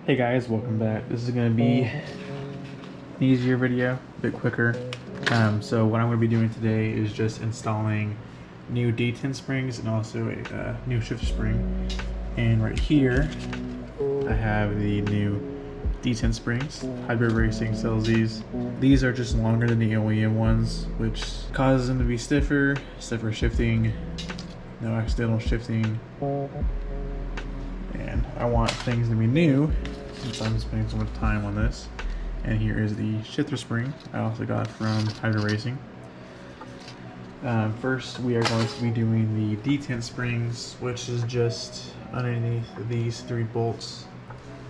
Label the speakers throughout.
Speaker 1: Hey guys, welcome back. This is going to be an easier video, a bit quicker. So what I'm going to be doing today is just installing new detent springs and also a new shifter spring. And right here, I have the new detent springs. Hybrid Racing sells these. These are just longer than the OEM ones, which causes them to be stiffer shifting, no accidental shifting. And I want things to be new since I'm spending so much time on this. And here is the shifter spring I also got from Hybrid Racing. First we are going to be doing the detent springs, which is just underneath these 3 bolts.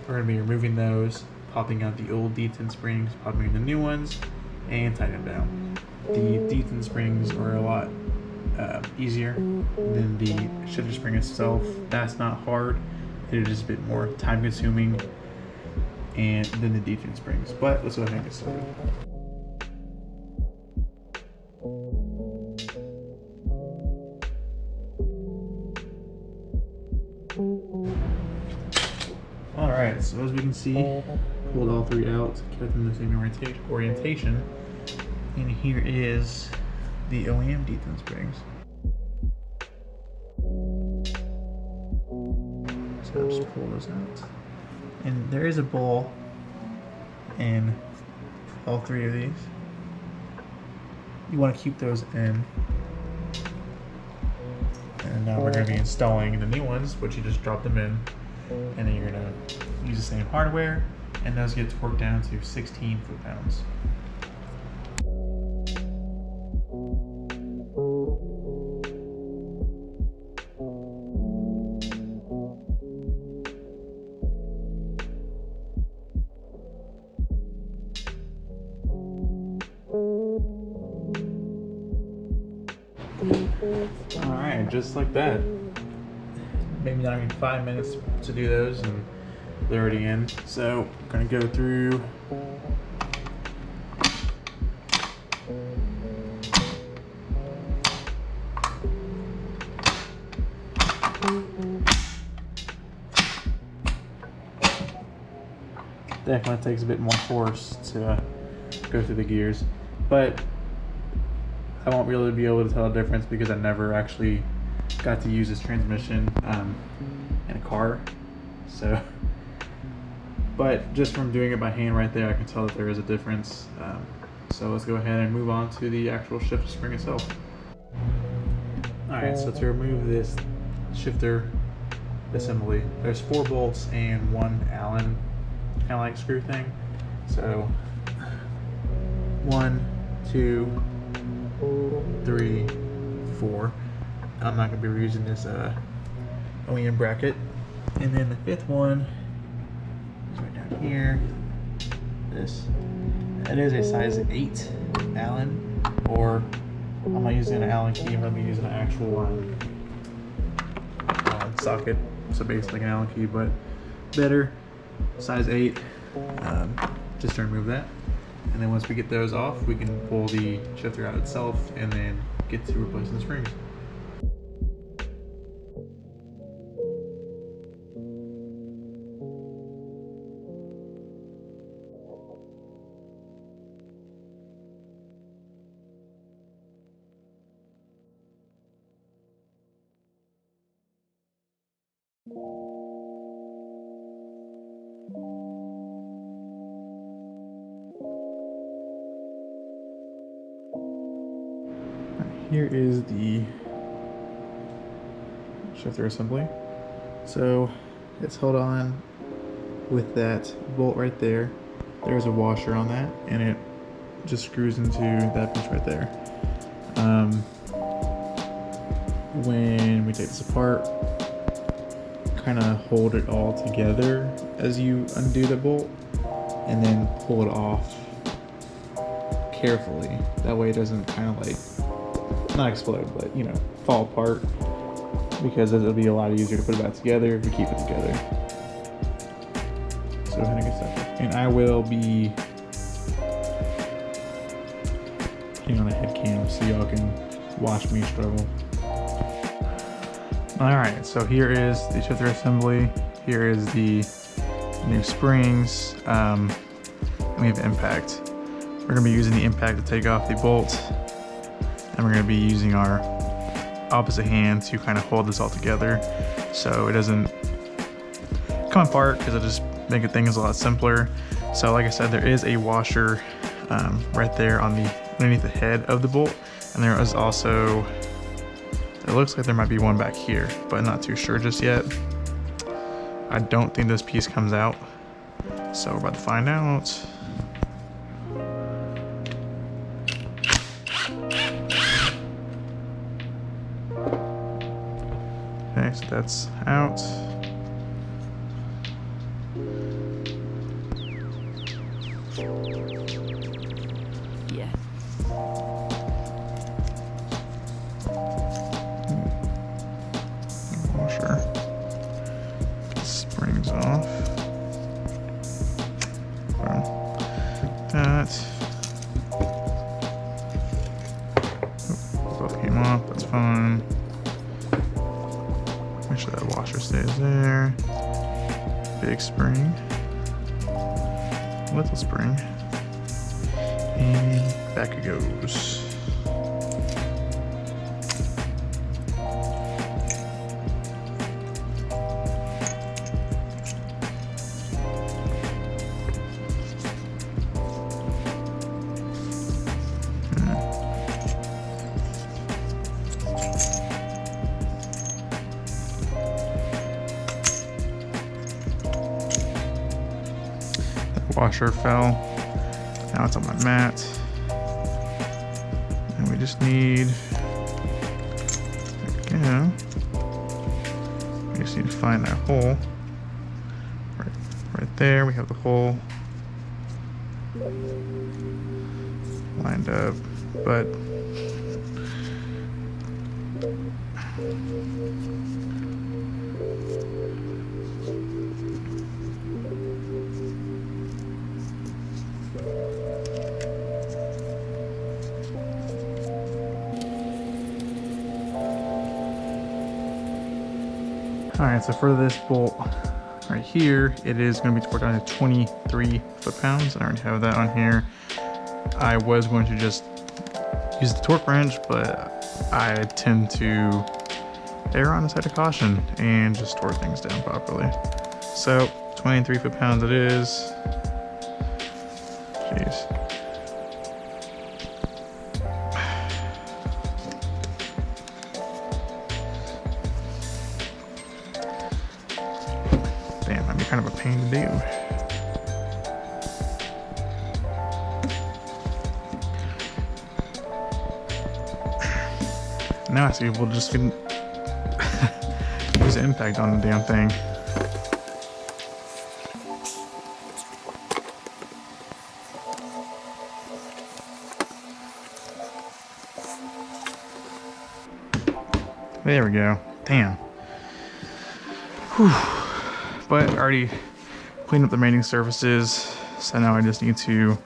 Speaker 1: We're going to be removing those, popping out the old detent springs, popping in the new ones, and tightening them down. The detent springs are a lot easier than the shifter spring itself. That's not hard. It is a bit more time consuming and than the detent springs, but let's go ahead and get started. Alright, so as we can see, pulled all 3 out, kept them the same orientation, and here is the OEM detent springs. So just pull those out. And there is a ball in all 3 of these. You want to keep those in. And now we're going to be installing the new ones, which you just drop them in. And then you're going to use the same hardware, and those get torqued down to 16 foot-pounds. Alright, just like that. Maybe not even 5 minutes to do those and they're already in. So I'm gonna go through definitely takes a bit more force to go through the gears, but I won't really be able to tell the difference because I never actually got to use this transmission in a car. So, but just from doing it by hand right there, I can tell that there is a difference. So let's go ahead and move on to the actual shifter spring itself. Alright, so to remove this shifter assembly, there's 4 bolts and 1 Allen kind of like screw thing. So 1, 2, 3, 4. I'm not going to be reusing this OEM bracket. And then the 5th one is right down here. It is a size 8 Allen, or I'm not using an Allen key, I'm going to be using an actual socket. So basically an Allen key, but better, size 8. Just to remove that. And then once we get those off, we can pull the shifter out itself and then get to replacing the springs. Here is the shifter assembly. So it's held on with that bolt right there. There's a washer on that, and it just screws into that piece right there. When we take this apart, kind of hold it all together as you undo the bolt, and then pull it off carefully. That way it doesn't kind of like, not explode, but you know, fall apart, because it'll be a lot easier to put it back together if we keep it together. So go ahead and get started. And I will be putting on a head cam so y'all can watch me struggle. Alright, so here is the shifter assembly. here is the new springs, and we have impact. We're going to be using the impact to take off the bolt, and we're going to be using our opposite hand to kind of hold this all together so it doesn't come apart, because it'll just make things a lot simpler. So like I said, there is a washer right there on the underneath the head of the bolt, and there is also, it looks like there might be one back here, but I'm not too sure just yet. I don't think this piece comes out, so we're about to find out. Okay, so that's out.
Speaker 2: Yeah.
Speaker 1: Washer. Springs off. That. Oh, both came off, that's fine. Make sure that washer stays there. Big spring. Little spring. And back it goes. Washer fell. Now it's on my mat. And we just need, there we go. We just need to find that hole. Right there, we have the hole lined up, but alright, so for this bolt right here, it is going to be torqued down to 23 foot-pounds. I already have that on here. I was going to just use the torque wrench, but I tend to err on the side of caution and just torque things down properly. So 23 foot-pounds it is. Jeez. Damn, that'd be kind of a pain to do. Now I see we'll just use the impact on the damn thing. There we go. Damn. Whew. But I already cleaned up the remaining surfaces, so now I just need to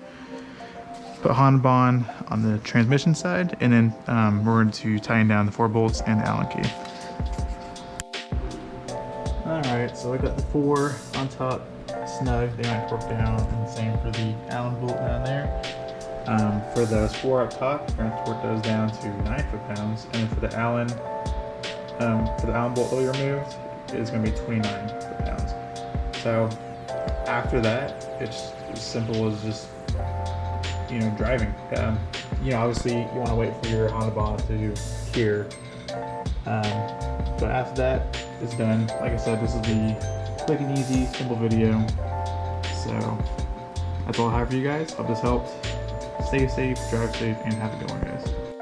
Speaker 1: put Hondabond on the transmission side, and then we're going to tighten down the 4 bolts and the Allen key. Alright, so I got the 4 on top snug, they might torque down, and the same for the Allen bolt down there. For those 4 up top, we're going to torque those down to 9 foot-pounds, and then for the Allen bolt that we removed, it's going to be 29 foot-pounds. So after that, it's as simple as just, you know, driving. You know, obviously you want to wait for your Hondabond to cure, but after that, it's done. Like I said, this is the quick and easy, simple video. So that's all I have for you guys. Hope this helped. Stay safe, drive safe, and have a good one, guys.